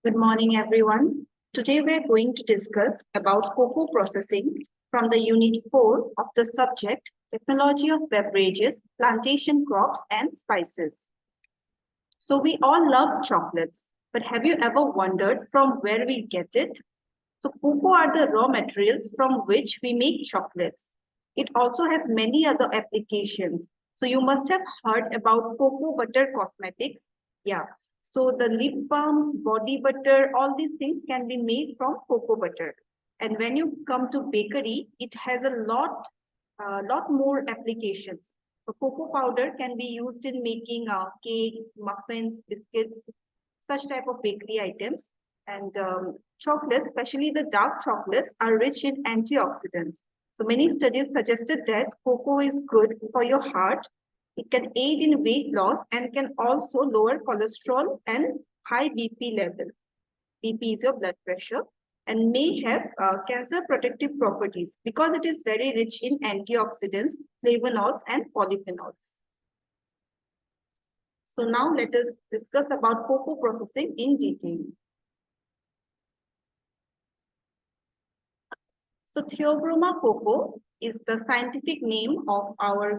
Good morning, everyone. Today we are going to discuss about cocoa processing from the Unit 4 of the subject Technology of Beverages, Plantation Crops and Spices. So we all love chocolates, but have you ever wondered from where we get it? So cocoa are the raw materials from which we make chocolates. It also has many other applications. So you must have heard about cocoa butter cosmetics. Yeah. So the lip balms, body butter, all these things can be made from cocoa butter. And when you come to bakery, it has a lot more applications. So cocoa powder can be used in making cakes, muffins, biscuits, such type of bakery items. And chocolates, especially the dark chocolates, are rich in antioxidants. So many studies suggested that cocoa is good for your heart. It can aid in weight loss and can also lower cholesterol and high BP level. BP is your blood pressure and may have cancer protective properties because it is very rich in antioxidants, flavonols, and polyphenols. So now let us discuss about cocoa processing in detail. So Theobroma cocoa is the scientific name of our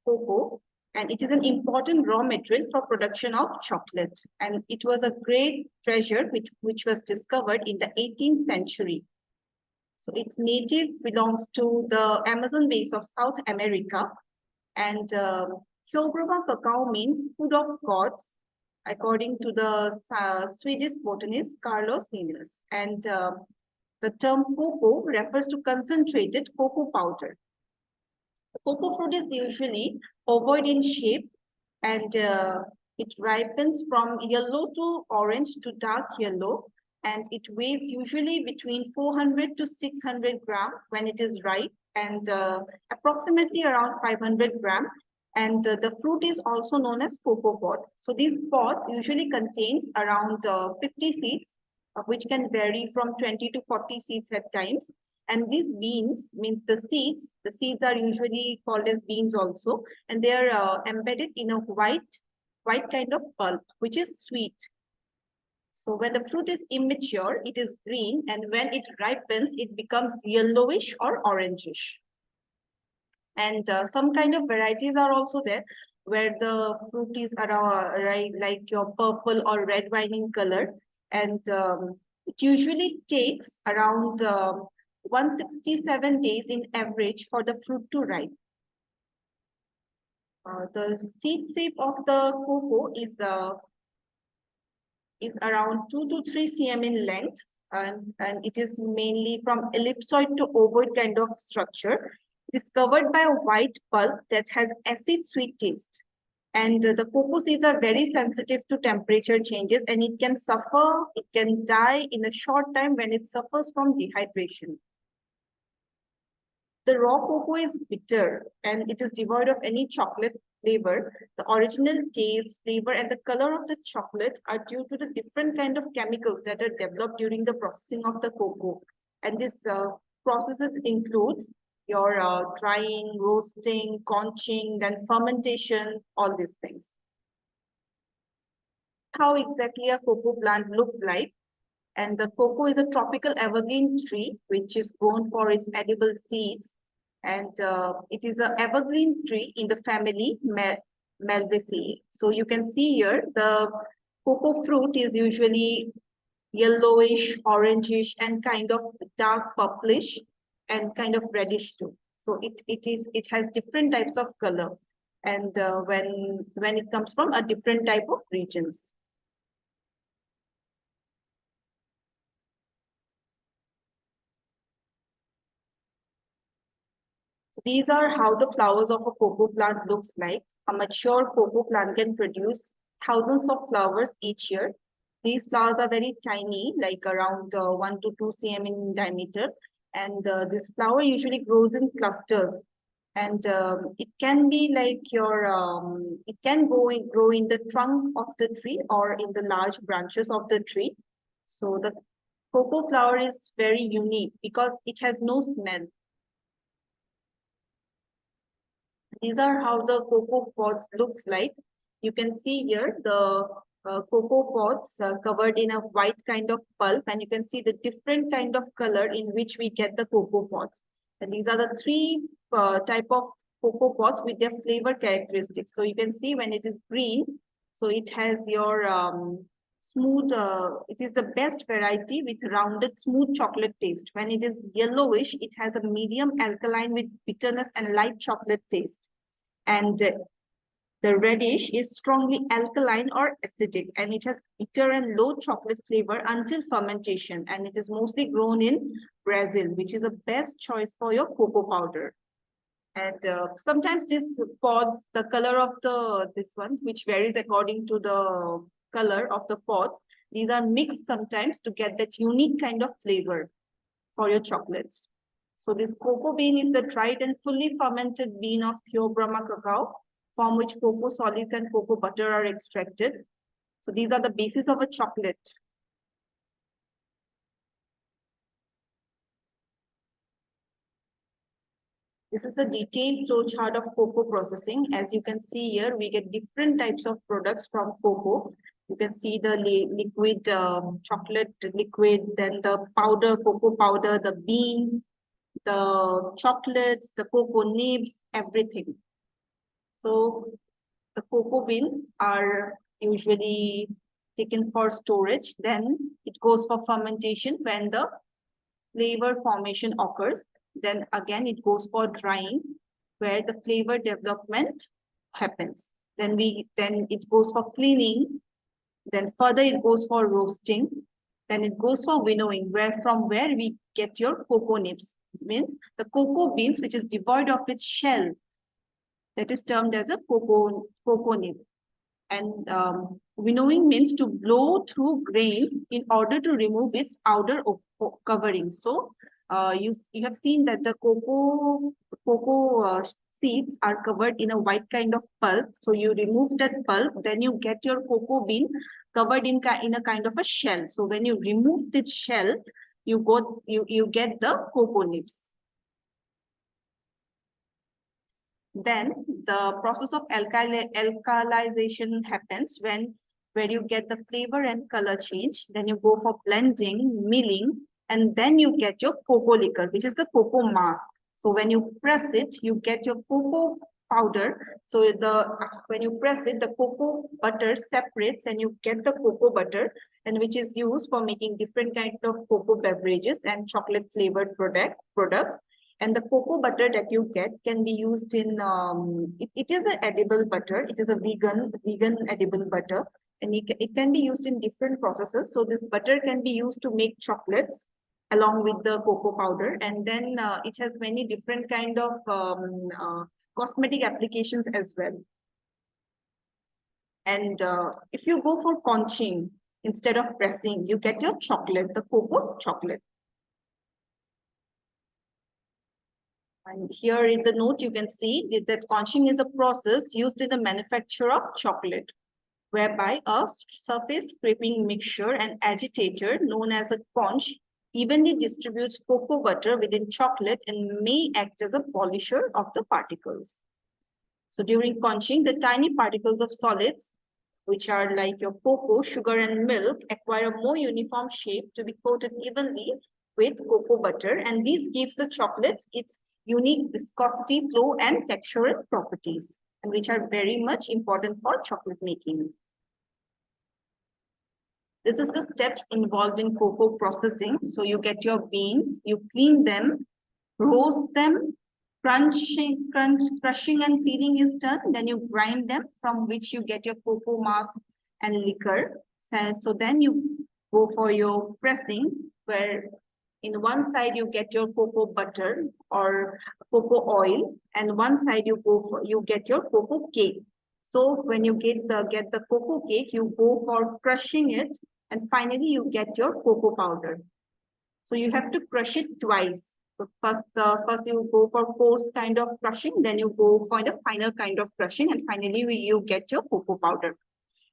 cocoa, and it is an important raw material for production of chocolate. And it was a great treasure which was discovered in the 18th century. So its native belongs to the Amazon base of South America. And Theobroma cacao means food of gods, according to the Swedish botanist Carlos Linnaeus. And the term cocoa refers to concentrated cocoa powder. The cocoa fruit is usually ovoid in shape and it ripens from yellow to orange to dark yellow, and it weighs usually between 400 to 600 grams when it is ripe and approximately around 500 grams. And the fruit is also known as cocoa pod. So these pods usually contains around 50 seeds, which can vary from 20 to 40 seeds at times. And these beans means the seeds are usually called as beans also, and they are embedded in a white kind of pulp, which is sweet. So when the fruit is immature, it is green, and when it ripens, it becomes yellowish or orangish. And some kind of varieties are also there, where the fruit is around, right, like your purple or red wine in color, and it usually takes around 167 days in average for the fruit to ripe. The seed shape of the cocoa is around 2 to 3 cm in length, and it is mainly from ellipsoid to ovoid kind of structure. It is covered by a white pulp that has acid sweet taste. And the cocoa seeds are very sensitive to temperature changes, and it can die in a short time when it suffers from dehydration. The raw cocoa is bitter and it is devoid of any chocolate flavor. The original taste, flavor, and the color of the chocolate are due to the different kind of chemicals that are developed during the processing of the cocoa. And this processes includes your drying, roasting, conching, then fermentation, all these things. How exactly a cocoa plant looks like. And the cocoa is a tropical evergreen tree, which is grown for its edible seeds. And it is an evergreen tree in the family Malvaceae. So you can see here, the cocoa fruit is usually yellowish, orangish, and kind of dark purplish and kind of reddish too. So it has different types of color. And when it comes from a different type of regions. These are how the flowers of a cocoa plant looks like. A mature cocoa plant can produce thousands of flowers each year. These flowers are very tiny, like around 1 to 2 cm in diameter. And this flower usually grows in clusters. And it can be like it can grow in the trunk of the tree or in the large branches of the tree. So the cocoa flower is very unique because it has no smell. These are how the cocoa pods looks like. You can see here the cocoa pods covered in a white kind of pulp, and you can see the different kind of color in which we get the cocoa pods. And these are the three type of cocoa pods with their flavor characteristics. So you can see when it is green, so it has your smooth, it is the best variety with rounded smooth chocolate taste. When it is yellowish, it has a medium alkaline with bitterness and light chocolate taste. And the reddish is strongly alkaline or acidic, and it has bitter and low chocolate flavor until fermentation. And it is mostly grown in Brazil, which is a best choice for your cocoa powder. And sometimes this pods, the color of this one, which varies according to the color of the pods, these are mixed sometimes to get that unique kind of flavor for your chocolates. So this cocoa bean is the dried and fully fermented bean of Theobroma cacao, from which cocoa solids and cocoa butter are extracted. So these are the basis of a chocolate. This is a detailed flow chart of cocoa processing. As you can see here, we get different types of products from cocoa. You can see the liquid chocolate liquid, then the powder, cocoa powder, the beans, the chocolates, the cocoa nibs, everything. So the cocoa beans are usually taken for storage. Then it goes for fermentation when the flavor formation occurs. Then again, it goes for drying where the flavor development happens. Then it goes for cleaning. Then further it goes for roasting. Then it goes for winnowing, from where we get your cocoa nibs. Means the cocoa beans, which is devoid of its shell, that is termed as a cocoa nib. And winnowing means to blow through grain in order to remove its outer covering. So you have seen that the cocoa seeds are covered in a white kind of pulp. So you remove that pulp, then you get your cocoa bean covered in a kind of a shell. So when you remove the shell, you get the cocoa nibs. Then the process of alkalization happens where you get the flavor and color change. Then you go for blending, milling, and then you get your cocoa liquor, which is the cocoa mass. So when you press it, you get your cocoa powder. So when you press it, the cocoa butter separates and you get the cocoa butter, and which is used for making different kinds of cocoa beverages and chocolate flavored products. And the cocoa butter that you get can be used in, it is an edible butter. It is a vegan edible butter. And it can be used in different processes. So this butter can be used to make chocolates along with the cocoa powder. And then it has many different kind of cosmetic applications as well. And if you go for conching instead of pressing, you get your chocolate, the cocoa chocolate. And here in the note, you can see that conching is a process used in the manufacture of chocolate, whereby a surface scraping mixture and agitator known as a conch evenly distributes cocoa butter within chocolate and may act as a polisher of the particles. So during conching, the tiny particles of solids, which are like your cocoa, sugar, and milk, acquire a more uniform shape to be coated evenly with cocoa butter, and this gives the chocolates its unique viscosity, flow, and textural properties, and which are very much important for chocolate making. This is the steps involved in cocoa processing. So you get your beans, you clean them, roast them, crushing and peeling is done. Then you grind them, from which you get your cocoa mass and liquor. So then you go for your pressing, where in one side you get your cocoa butter or cocoa oil, and one side you get your cocoa cake. So when you get the cocoa cake, you go for crushing it, and finally you get your cocoa powder. So you have to crush it twice. So first you go for coarse kind of crushing, then you go for the finer kind of crushing, and finally you get your cocoa powder.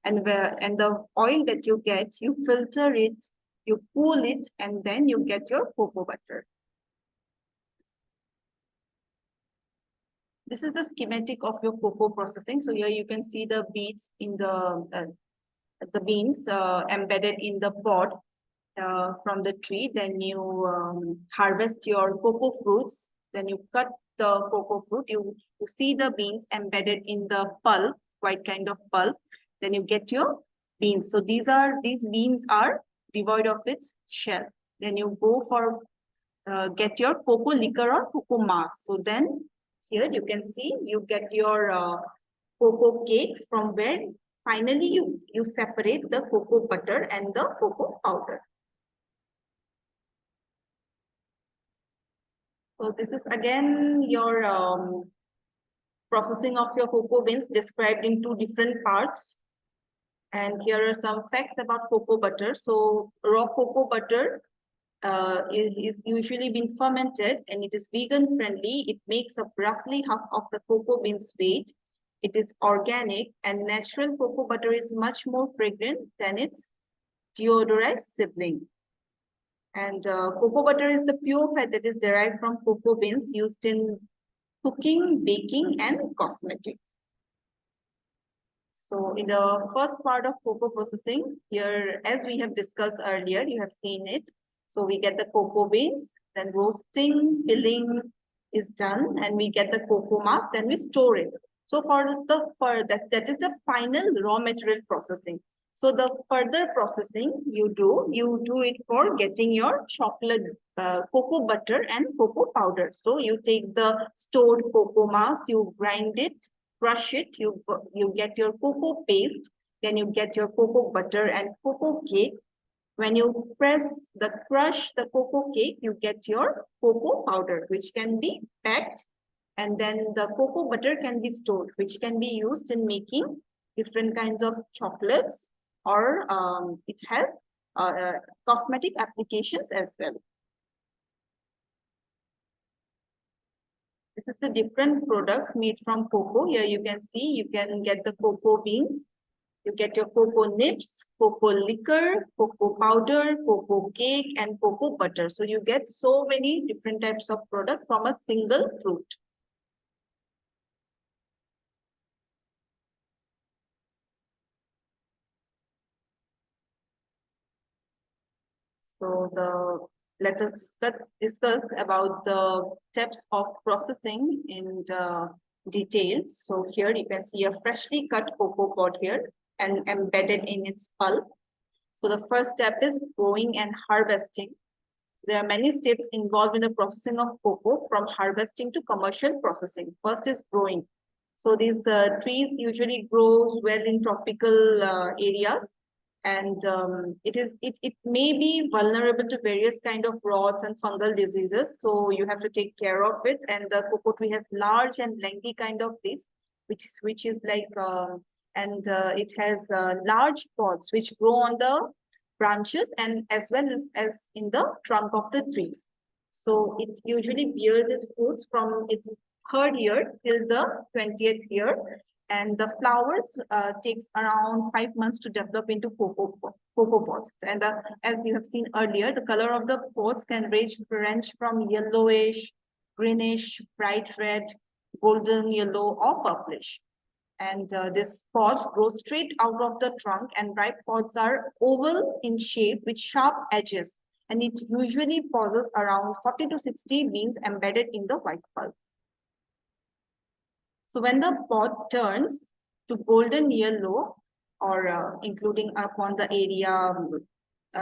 And the oil that you get, you filter it, you cool it, and then you get your cocoa butter. This is the schematic of your cocoa processing. So here you can see the beads in the the beans embedded in the pod from the tree. Then you harvest your cocoa fruits. Then you cut the cocoa fruit. You see the beans embedded in the pulp, white kind of pulp. Then you get your beans. So these beans are devoid of its shell. Then you go for get your cocoa liquor or cocoa mass. So then here you can see you get your cocoa cakes, from where finally you separate the cocoa butter and the cocoa powder. So this is again your processing of your cocoa beans described in two different parts. And here are some facts about cocoa butter. So raw cocoa butter is usually been fermented, and it is vegan friendly. It makes up roughly half of the cocoa beans weight. It is organic, and natural cocoa butter is much more fragrant than its deodorized sibling. And cocoa butter is the pure fat that is derived from cocoa beans used in cooking, baking, and cosmetic. So in the first part of cocoa processing, here, as we have discussed earlier, you have seen it. So we get the cocoa beans, then roasting, filling is done, and we get the cocoa mass, then we store it. So for that is the final raw material processing. So the further processing you do it for getting your chocolate, cocoa butter and cocoa powder. So you take the stored cocoa mass, you grind it, crush it, you get your cocoa paste, then you get your cocoa butter and cocoa cake. When you crush the cocoa cake, you get your cocoa powder, which can be packed, and then the cocoa butter can be stored, which can be used in making different kinds of chocolates, or it has cosmetic applications as well. This is the different products made from cocoa. Here you can see, you can get the cocoa beans, you get your cocoa nibs, cocoa liquor, cocoa powder, cocoa cake, and cocoa butter. So you get so many different types of product from a single fruit. So let us discuss about the steps of processing in the details. So here you can see a freshly cut cocoa pod here and embedded in its pulp. So the first step is growing and harvesting. There are many steps involved in the processing of cocoa, from harvesting to commercial processing. First is growing. So these trees usually grow well in tropical areas, and it may be vulnerable to various kind of rots and fungal diseases. So you have to take care of it. And the cocoa tree has large and lengthy kind of leaves, which is like it has large pods which grow on the branches and as well as in the trunk of the trees. So it usually bears its fruits from its third year till the 20th year, and the flowers takes around 5 months to develop into cocoa pods. And as you have seen earlier, the color of the pods can range from yellowish, greenish, bright red, golden yellow, or purplish. And this pods grow straight out of the trunk, and ripe pods are oval in shape with sharp edges, and it usually possesses around 40 to 60 beans embedded in the white pulp. So when the pod turns to golden yellow, or including upon the area,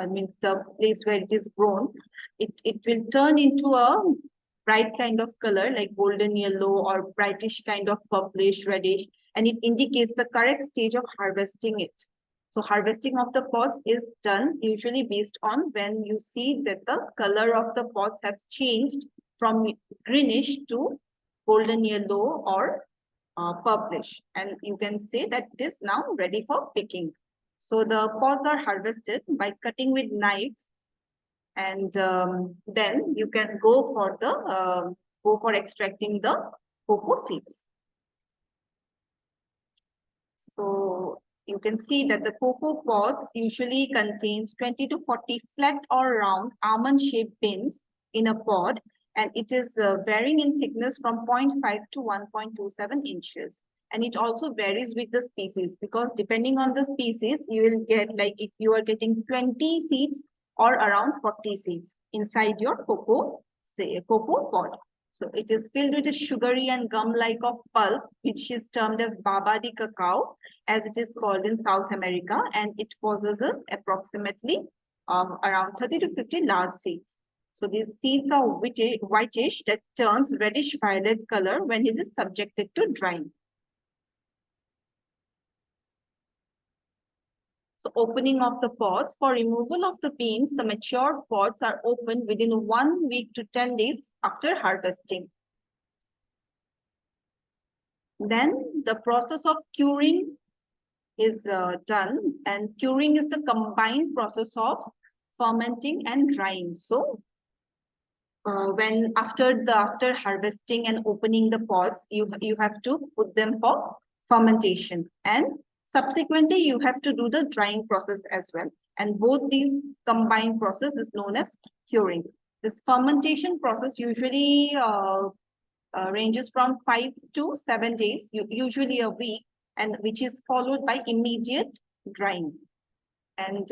means the place where it is grown, it will turn into a bright kind of color like golden yellow or brightish kind of purplish reddish, and it indicates the correct stage of harvesting it. So harvesting of the pods is done usually based on when you see that the color of the pods has changed from greenish to golden yellow or purplish, and you can say that it is now ready for picking. So the pods are harvested by cutting with knives, and then you can go for extracting the cocoa seeds. So you can see that the cocoa pods usually contains 20 to 40 flat or round almond-shaped bins in a pod, and it is varying in thickness from 0.5 to 1.27 inches. And it also varies with the species, because depending on the species, you will get, like if you are getting 20 seeds or around 40 seeds inside your cocoa, say, cocoa pod. So it is filled with a sugary and gum-like of pulp, which is termed as baba de cacao, as it is called in South America, and it possesses approximately around 30 to 50 large seeds. So these seeds are whitish that turns reddish violet color when it is subjected to drying. So opening of the pods. For removal of the beans, the mature pods are opened within 1 week to 10 days after harvesting. Then the process of curing is done, and curing is the combined process of fermenting and drying. So when after harvesting and opening the pods, you have to put them for fermentation, and subsequently you have to do the drying process as well, and both these combined process is known as curing. This fermentation process usually ranges from 5 to 7 days, usually a week, and which is followed by immediate drying. And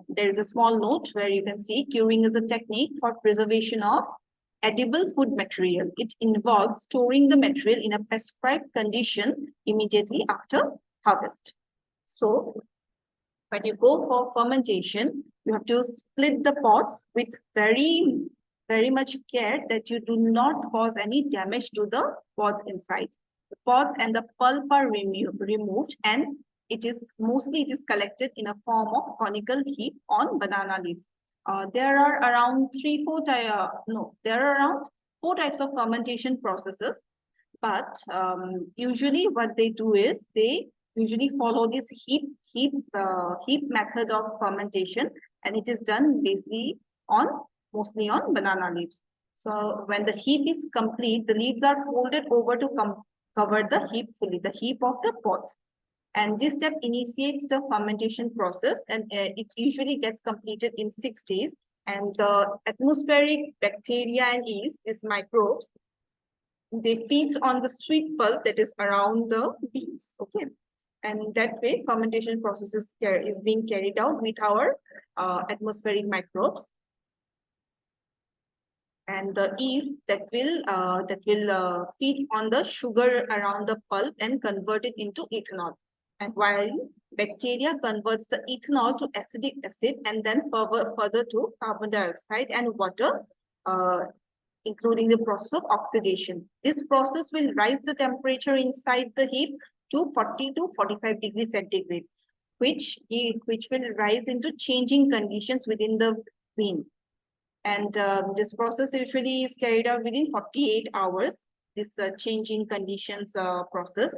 there is a small note where you can see curing is a technique for preservation of edible food material. It involves storing the material in a prescribed condition immediately after harvest. So when you go for fermentation, you have to split the pods with very much care that you do not cause any damage to the pods inside. The pods and the pulp are removed, and it is collected in a form of conical heap on banana leaves. There are around four types of fermentation processes, but usually what they do is they usually follow this heap method of fermentation, and it is done mostly on banana leaves. So when the heap is complete, the leaves are folded over to cover the heap fully, the heap of the pods. And this step initiates the fermentation process, and it usually gets completed in 6 days. And the atmospheric bacteria and yeast, these microbes, they feeds on the sweet pulp that is around the beans. Okay, and that way fermentation process is being carried out with our atmospheric microbes, and the yeast that will feed on the sugar around the pulp and convert it into ethanol. And while bacteria converts the ethanol to acetic acid and then further to carbon dioxide and water, including the process of oxidation. This process will rise the temperature inside the heap to 40 to 45 degrees centigrade, which will rise into changing conditions within the bean. And this process usually is carried out within 48 hours, this changing conditions process,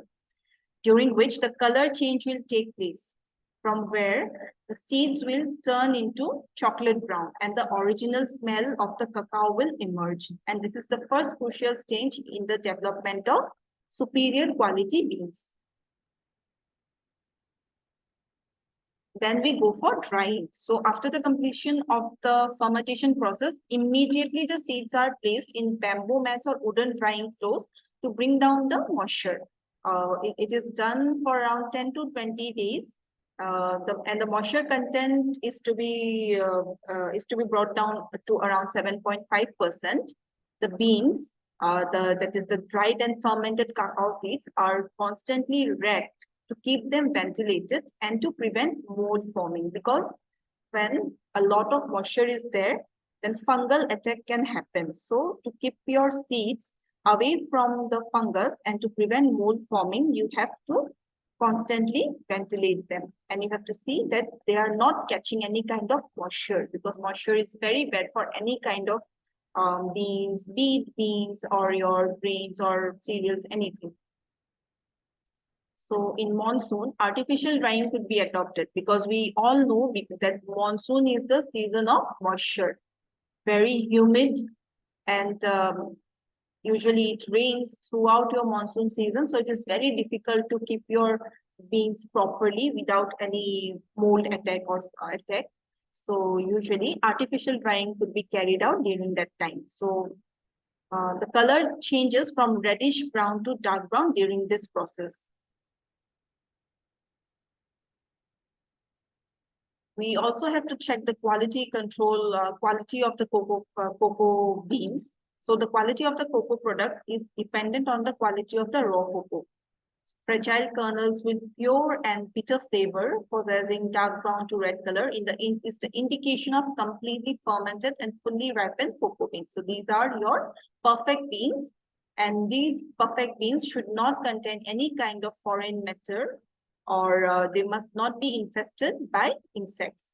during which the color change will take place, from where the seeds will turn into chocolate brown and the original smell of the cacao will emerge. And this is the first crucial stage in the development of superior quality beans. Then we go for drying. So after the completion of the fermentation process, immediately the seeds are placed in bamboo mats or wooden drying floors to bring down the moisture. It is done for around 10 to 20 days. The moisture content is to be brought down to around 7.5%. The beans, that is the dried and fermented cacao seeds, are constantly racked to keep them ventilated and to prevent mold forming, because when a lot of moisture is there, then fungal attack can happen. So to keep your seeds away from the fungus and to prevent mold forming, you have to constantly ventilate them, and you have to see that they are not catching any kind of moisture, because moisture is very bad for any kind of beans, be it beans or your grains or cereals, anything. So in monsoon, artificial drying could be adopted, because we all know that monsoon is the season of moisture, very humid, and usually it rains throughout your monsoon season. So it is very difficult to keep your beans properly without any mold attack or attack. So usually artificial drying could be carried out during that time. So the color changes from reddish brown to dark brown during this process. We also have to check the quality control, quality of the cocoa beans. So the quality of the cocoa products is dependent on the quality of the raw cocoa. Fragile kernels with pure and bitter flavor, possessing dark brown to red color, is the indication of completely fermented and fully ripened cocoa beans. So these are your perfect beans, and these perfect beans should not contain any kind of foreign matter, or they must not be infested by insects.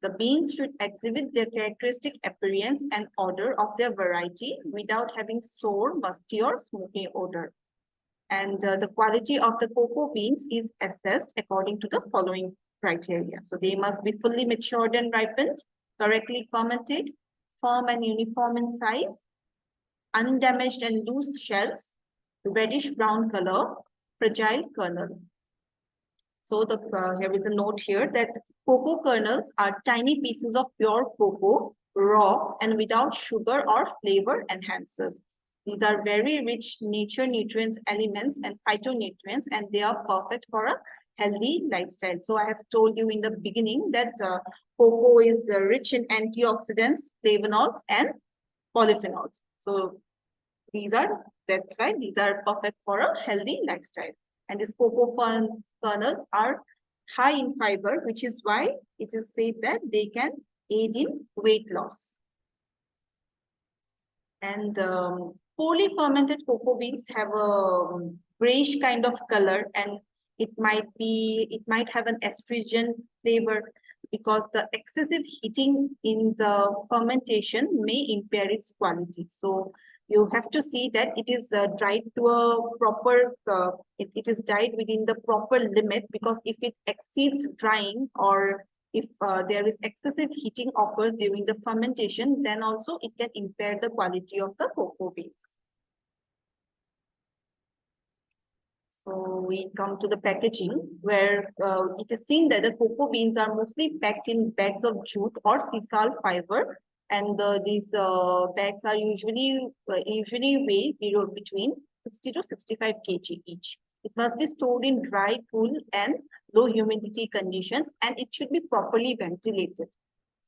The beans should exhibit their characteristic appearance and odor of their variety without having sour, musty, or smoky odor. And the quality of the cocoa beans is assessed according to the following criteria. So they must be fully matured and ripened, correctly fermented, firm and uniform in size, undamaged and loose shells, reddish brown color, fragile kernel. So here is a note here that cocoa kernels are tiny pieces of pure cocoa, raw and without sugar or flavor enhancers. These are very rich nature nutrients, elements and phytonutrients, and they are perfect for a healthy lifestyle. So I have told you in the beginning that cocoa is rich in antioxidants, flavonols and polyphenols. So that's why these are perfect for a healthy lifestyle. And these cocoa kernels are high in fiber, which is why it is said that they can aid in weight loss. And poorly fermented cocoa beans have a grayish kind of color, and it might have an astringent flavor because the excessive heating in the fermentation may impair its quality. So you have to see that it is dried to a proper, it is dried within the proper limit, because if it exceeds drying, or if there is excessive heating occurs during the fermentation, then also it can impair the quality of the cocoa beans. So we come to the packaging, where it is seen that the cocoa beans are mostly packed in bags of jute or sisal fiber, and these bags are usually weigh between 60 to 65 kg each. It must be stored in dry, cool, and low humidity conditions, and it should be properly ventilated.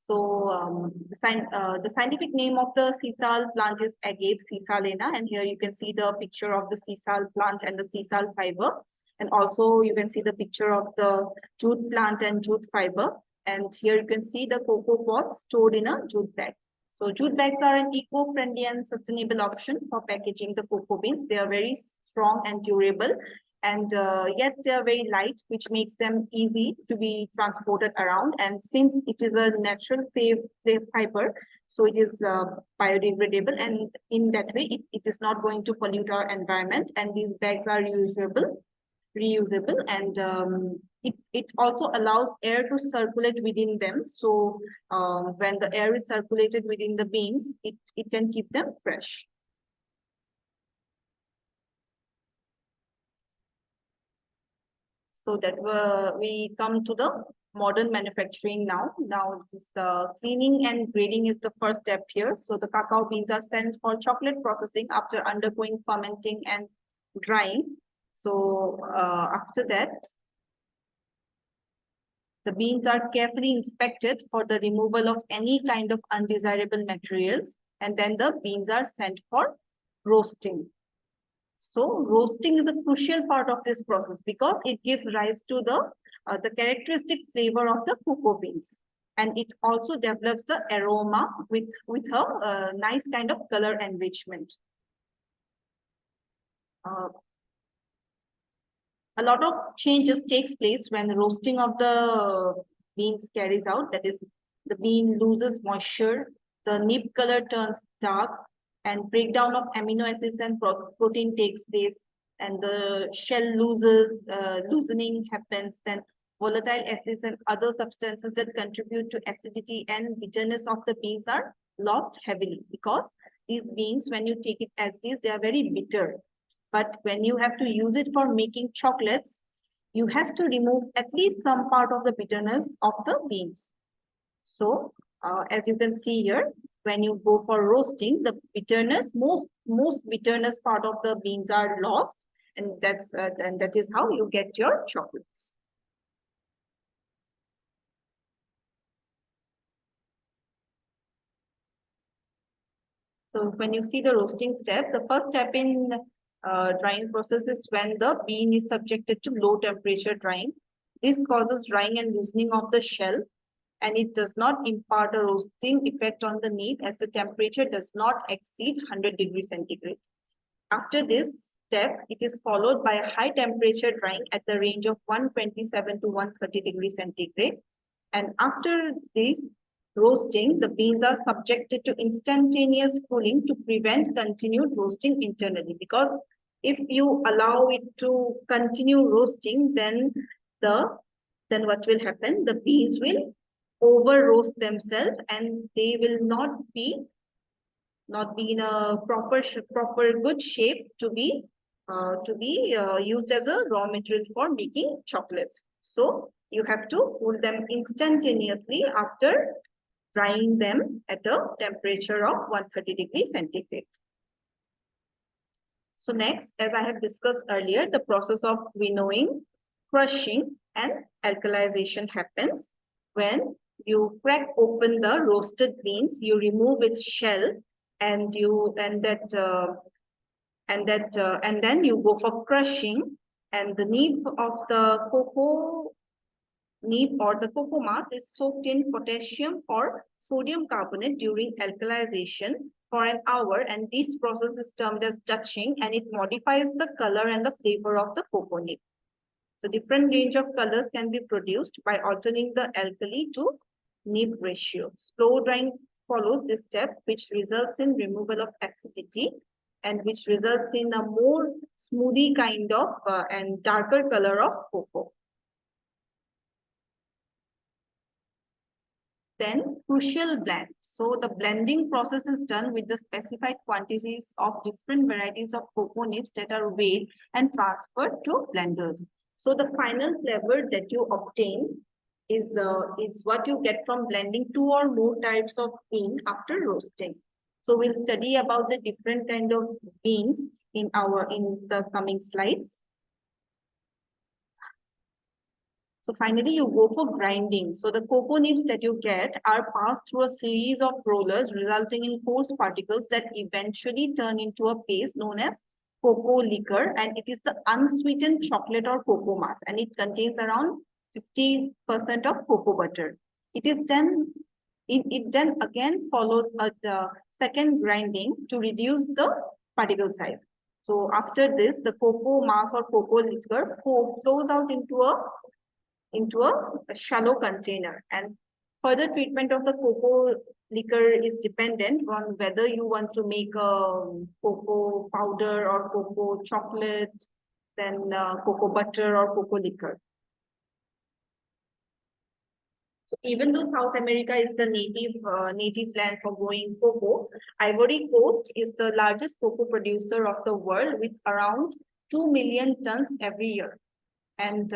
So the scientific name of the sisal plant is Agave sisalena, and here you can see the picture of the sisal plant and the sisal fiber, and also you can see the picture of the jute plant and jute fiber, and here you can see the cocoa pods stored in a jute bag. So jute bags are an eco-friendly and sustainable option for packaging the cocoa beans. They are very strong and durable, and yet they are very light, which makes them easy to be transported around. And since it is a natural fiber, so it is biodegradable, and in that way it is not going to pollute our environment, and these bags are reusable, and it also allows air to circulate within them. So when the air is circulated within the beans, it can keep them fresh. So that we come to the modern manufacturing now. Now this cleaning and grading is the first step here. So the cacao beans are sent for chocolate processing after undergoing fermenting and drying. So after that, the beans are carefully inspected for the removal of any kind of undesirable materials, and then the beans are sent for roasting. So roasting is a crucial part of this process because it gives rise to the characteristic flavor of the cocoa beans, and it also develops the aroma with a nice kind of color enrichment. A lot of changes takes place when roasting of the beans carries out. That is, the bean loses moisture, the nib color turns dark, and breakdown of amino acids and protein takes place, and the shell loosening happens. Then volatile acids and other substances that contribute to acidity and bitterness of the beans are lost heavily, because these beans, when you take it as is, they are very bitter. But when you have to use it for making chocolates, you have to remove at least some part of the bitterness of the beans. So as you can see here, when you go for roasting, the bitterness, most bitterness part of the beans are lost, and that is how you get your chocolates. So when you see the roasting step, the first step in drying process is when the bean is subjected to low temperature drying. This causes drying and loosening of the shell, and it does not impart a roasting effect on the meat as the temperature does not exceed 100 degrees centigrade. After this step, it is followed by a high temperature drying at the range of 127 to 130 degrees centigrade. And after this roasting, the beans are subjected to instantaneous cooling to prevent continued roasting internally. Because if you allow it to continue roasting, the then what will happen? The beans will over roast themselves and they will not be in a proper good shape to be used as a raw material for making chocolates. So you have to cool them instantaneously after drying them at a temperature of 130 degrees centigrade. So next, as I have discussed earlier, the process of winnowing, crushing, and alkalization happens when you crack open the roasted beans, you remove its shell, and then you go for crushing, and the nib of the cocoa nib or the cocoa mass is soaked in potassium or sodium carbonate during alkalization for an hour, and this process is termed as touching, and it modifies the color and the flavor of the cocoa nib. The different range of colors can be produced by altering the alkali to nib ratio. Slow drying follows this step, which results in removal of acidity and which results in a more smoothie kind of and darker color of cocoa. Then crucial blend. So the blending process is done with the specified quantities of different varieties of cocoa nibs that are weighed and transferred to blenders. So the final flavor that you obtain is what you get from blending two or more types of bean after roasting. So we'll study about the different kind of beans in the coming slides. So finally, you go for grinding. So the cocoa nibs that you get are passed through a series of rollers, resulting in coarse particles that eventually turn into a paste known as cocoa liquor, and it is the unsweetened chocolate or cocoa mass, and it contains around 50% of cocoa butter. It then again follows a second grinding to reduce the particle size. So after this, the cocoa mass or cocoa liquor flows out into a shallow container, and further treatment of the cocoa liquor is dependent on whether you want to make a cocoa powder or cocoa chocolate, then cocoa butter or cocoa liquor. So even though South America is the native land for growing cocoa, Ivory Coast is the largest cocoa producer of the world with around 2 million tons every year, and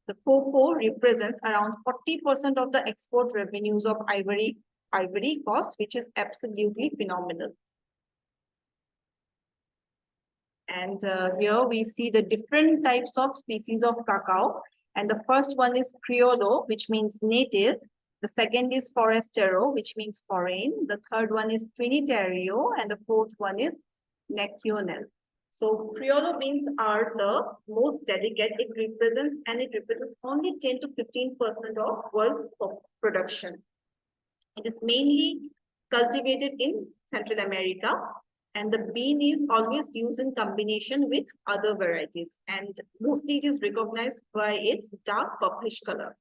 the cocoa represents around 40% of the export revenues of Ivory Coast, which is absolutely phenomenal. And here we see the different types of species of cacao. And the first one is Criollo, which means native. The second is Forastero, which means foreign. The third one is Trinitario, and the fourth one is Nacional. So Criollo beans are the most delicate. It represents only 10 to 15% of world's production. It is mainly cultivated in Central America, and the bean is always used in combination with other varieties, and mostly it is recognized by its dark purplish color.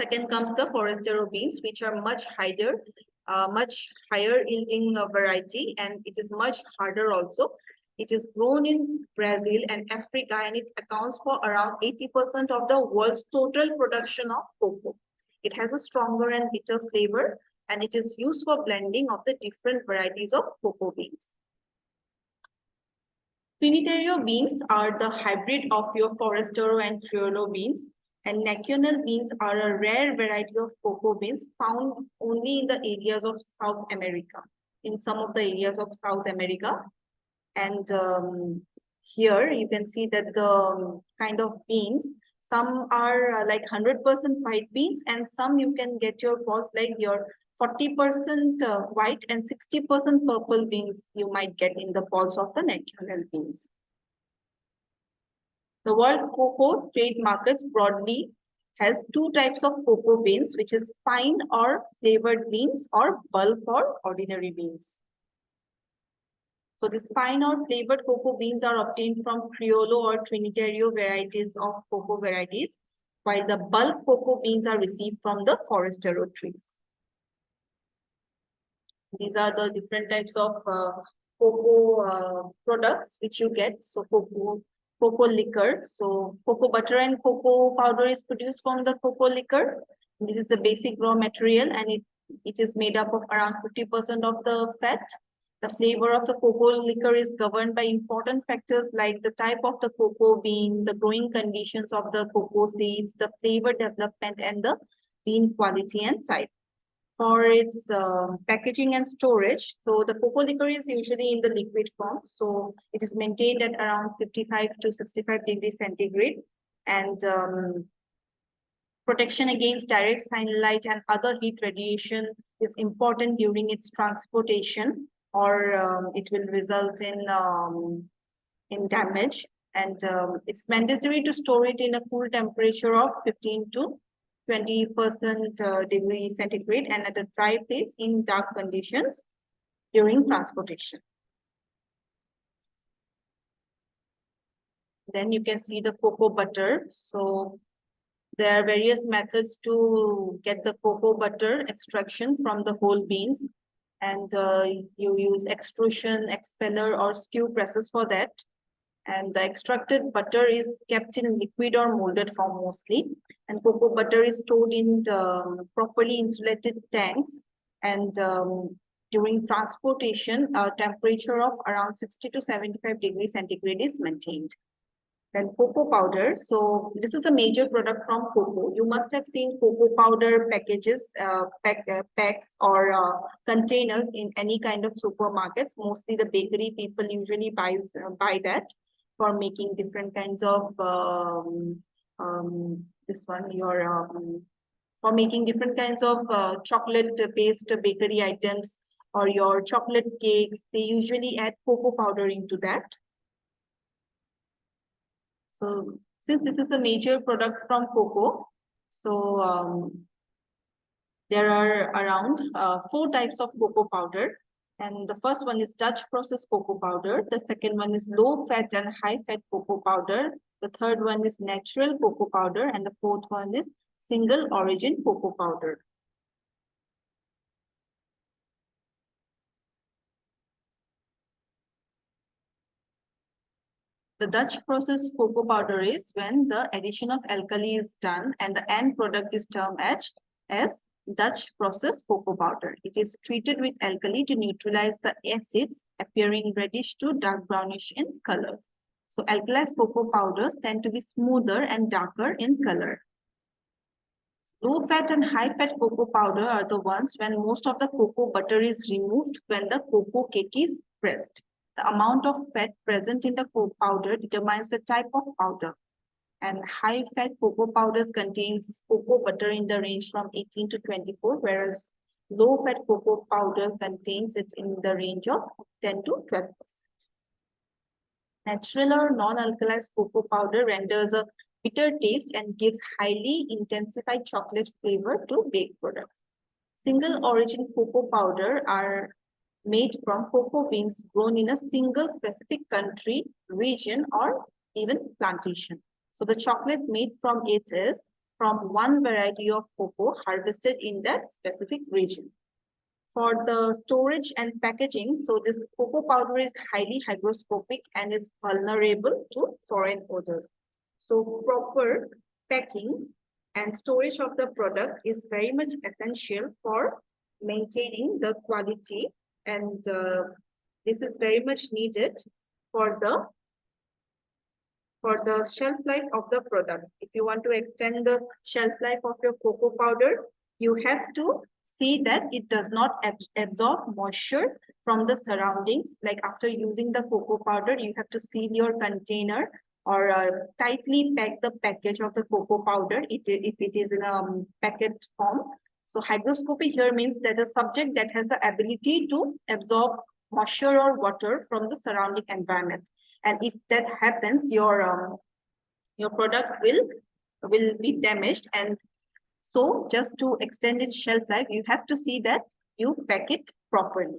Second comes the Forastero beans, which are much higher yielding variety, and it is much harder also. It is grown in Brazil and Africa, and it accounts for around 80% of the world's total production of cocoa. It has a stronger and bitter flavor, and it is used for blending of the different varieties of cocoa beans. Trinitario beans are the hybrid of your Forastero and Criollo beans. And Nacional beans are a rare variety of cocoa beans found only in the areas of South America, in some of the areas of South America. And here you can see that the kind of beans, Some are like 100% white beans, and some you can get your pods like your 40% white and 60% purple beans you might get in the pods of the natural beans. The world cocoa trade markets broadly has two types of cocoa beans, which is fine or flavored beans or bulk or ordinary beans. So these fine or flavored cocoa beans are obtained from Criollo or Trinitario varieties of cocoa varieties, while the bulk cocoa beans are received from the Forastero trees. These are the different types of cocoa products which you get. So cocoa liquor. So cocoa butter and cocoa powder is produced from the cocoa liquor. This is the basic raw material, and it is made up of around 50% of the fat. The flavor of the cocoa liquor is governed by important factors like the type of the cocoa bean, the growing conditions of the cocoa seeds, the flavor development, and the bean quality and type. For its packaging and storage, so the cocoa liquor is usually in the liquid form. So it is maintained at around 55 to 65 degrees centigrade, and protection against direct sunlight and other heat radiation is important during its transportation, or it will result in damage. And it's mandatory to store it in a cool temperature of 15 to 20% degree centigrade and at a dry place in dark conditions during transportation. Then you can see the cocoa butter. So there are various methods to get the cocoa butter extraction from the whole beans. And you use extrusion, expeller, or skew presses for that. And the extracted butter is kept in liquid or molded form mostly. And cocoa butter is stored in properly insulated tanks. And during transportation, a temperature of around 60 to 75 degrees centigrade is maintained. Then cocoa powder. So this is a major product from cocoa. You must have seen cocoa powder packages, packs or containers in any kind of supermarkets. Mostly the bakery people usually buy that for making different kinds of for making different kinds of chocolate based bakery items or your chocolate cakes. They usually add cocoa powder into that. So since this is a major product from cocoa, so there are around 4 types of cocoa powder. And the first one is Dutch processed cocoa powder. The second one is low fat and high fat cocoa powder. The third one is natural cocoa powder. And the fourth one is single origin cocoa powder. The Dutch processed cocoa powder is when the addition of alkali is done and the end product is termed as Dutch processed cocoa powder. It is treated with alkali to neutralize the acids, appearing reddish to dark brownish in color. So alkalized cocoa powders tend to be smoother and darker in color. Low fat and high fat cocoa powder are the ones when most of the cocoa butter is removed when the cocoa cake is pressed. The amount of fat present in the cocoa powder determines the type of powder. And high-fat cocoa powders contains cocoa butter in the range from 18 to 24, whereas low-fat cocoa powder contains it in the range of 10 to 12%. Natural or non-alkalized cocoa powder renders a bitter taste and gives highly intensified chocolate flavor to baked products. Single origin cocoa powder are made from cocoa beans grown in a single specific country, region, or even plantation. So the chocolate made from it is from one variety of cocoa harvested in that specific region. For the storage and packaging, so this cocoa powder is highly hygroscopic and is vulnerable to foreign odors. So proper packing and storage of the product is very much essential for maintaining the quality, and this is very much needed for the shelf life of the product. If you want to extend the shelf life of your cocoa powder, you have to see that it does not absorb moisture from the surroundings. Like after using the cocoa powder, you have to seal your container or tightly pack the package of the cocoa powder if it is in a packet form. So hygroscopy here means that a subject that has the ability to absorb moisture or water from the surrounding environment. And if that happens, your product will be damaged. And so just to extend its shelf life, you have to see that you pack it properly.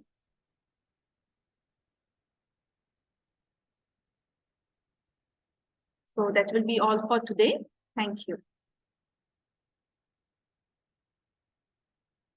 So that will be all for today. Thank you.